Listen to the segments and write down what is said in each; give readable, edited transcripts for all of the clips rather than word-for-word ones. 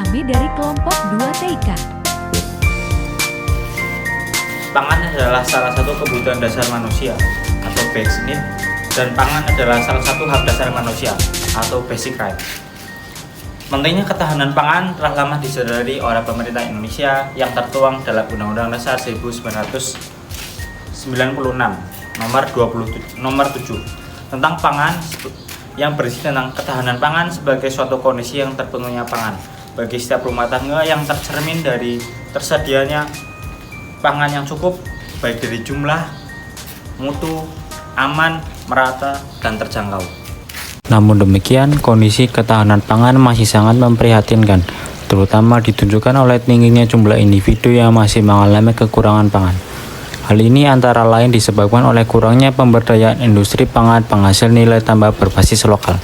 kami dari kelompok 2TK. Pangan adalah salah satu kebutuhan dasar manusia atau basic need, dan pangan adalah salah satu hak dasar manusia atau basic right. Pentingnya ketahanan pangan telah lama disadari oleh pemerintah Indonesia yang tertuang dalam Undang-Undang Dasar 1946 nomor 7 tentang pangan, yang berisi tentang ketahanan pangan sebagai suatu kondisi yang terpenuhnya pangan bagi setiap rumah tangga yang tercermin dari tersedianya pangan yang cukup, baik dari jumlah, mutu, aman, merata, dan terjangkau. Namun demikian, kondisi ketahanan pangan masih sangat memprihatinkan, terutama ditunjukkan oleh tingginya jumlah individu yang masih mengalami kekurangan pangan. Hal ini antara lain disebabkan oleh kurangnya pemberdayaan industri pangan penghasil nilai tambah berbasis lokal.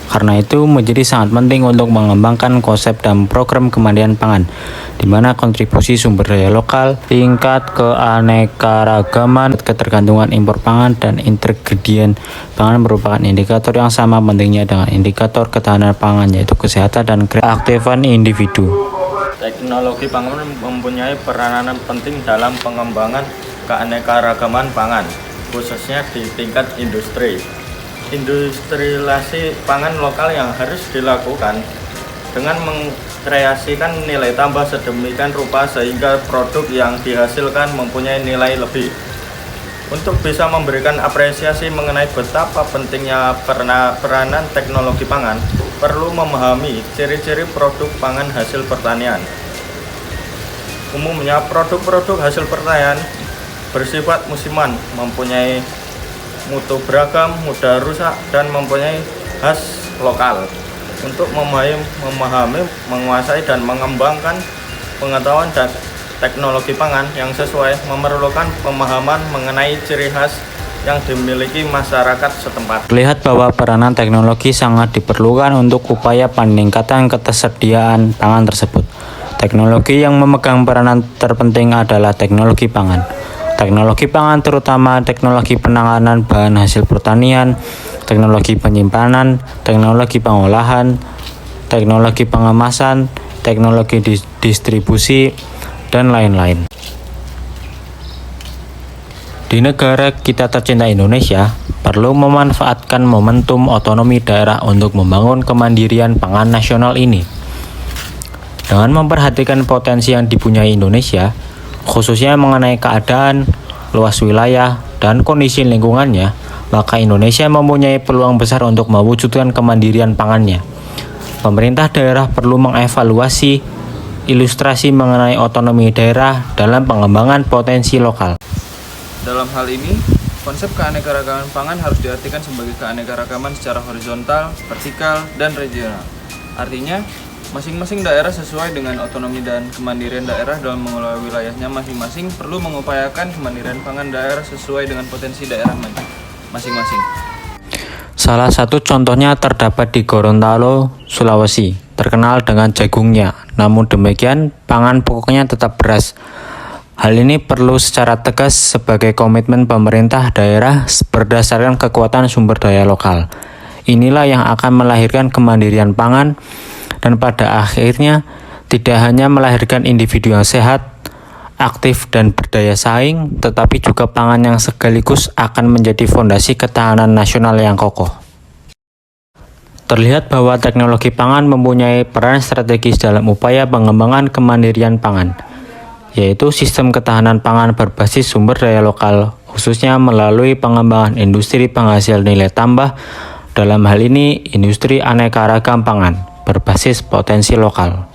Karena itu menjadi sangat penting untuk mengembangkan konsep dan program kemandirian pangan, di mana kontribusi sumber daya lokal, tingkat keanekaragaman, ketergantungan impor pangan, dan ingredient pangan merupakan indikator yang sama pentingnya dengan indikator ketahanan pangan, yaitu kesehatan dan keaktifan individu. Teknologi pangan mempunyai peranan penting dalam pengembangan keanekaragaman pangan, khususnya di tingkat industri. Industrialisasi pangan lokal yang harus dilakukan dengan mengkreasikan nilai tambah sedemikian rupa sehingga produk yang dihasilkan mempunyai nilai lebih. Untuk bisa memberikan apresiasi mengenai betapa pentingnya peranan teknologi pangan, perlu memahami ciri-ciri produk pangan hasil pertanian. Umumnya produk-produk hasil pertanian bersifat musiman, mempunyai mutu beragam, mudah rusak, dan mempunyai khas lokal. Untuk memahami, menguasai, dan mengembangkan pengetahuan dan teknologi pangan yang sesuai, memerlukan pemahaman mengenai ciri khas yang dimiliki masyarakat setempat. Terlihat bahwa peranan teknologi sangat diperlukan untuk upaya peningkatan ketersediaan pangan tersebut. Teknologi yang memegang peranan terpenting adalah teknologi pangan. Teknologi pangan terutama teknologi penanganan bahan hasil pertanian, teknologi penyimpanan, teknologi pengolahan, teknologi pengemasan, teknologi distribusi, dan lain-lain. Di negara kita tercinta Indonesia, perlu memanfaatkan momentum otonomi daerah untuk membangun kemandirian pangan nasional ini. Dengan memperhatikan potensi yang dipunyai Indonesia, khususnya mengenai keadaan, luas wilayah, dan kondisi lingkungannya, maka Indonesia mempunyai peluang besar untuk mewujudkan kemandirian pangannya. Pemerintah daerah perlu mengevaluasi ilustrasi mengenai otonomi daerah dalam pengembangan potensi lokal. Dalam hal ini, konsep keanekaragaman pangan harus diartikan sebagai keanekaragaman secara horizontal, vertikal, dan regional. Artinya, masing-masing daerah sesuai dengan otonomi dan kemandirian daerah dalam mengelola wilayahnya masing-masing perlu mengupayakan kemandirian pangan daerah sesuai dengan potensi daerah masing-masing. Salah satu contohnya terdapat di Gorontalo, Sulawesi, terkenal dengan jagungnya. Namun demikian, pangan pokoknya tetap beras. Hal ini perlu secara tegas sebagai komitmen pemerintah daerah berdasarkan kekuatan sumber daya lokal. Inilah yang akan melahirkan kemandirian pangan, dan pada akhirnya tidak hanya melahirkan individu yang sehat, aktif, dan berdaya saing, tetapi juga pangan yang sekaligus akan menjadi fondasi ketahanan nasional yang kokoh. Terlihat bahwa teknologi pangan mempunyai peran strategis dalam upaya pengembangan kemandirian pangan, yaitu sistem ketahanan pangan berbasis sumber daya lokal, khususnya melalui pengembangan industri penghasil nilai tambah, dalam hal ini industri aneka ragam pangan berbasis potensi lokal.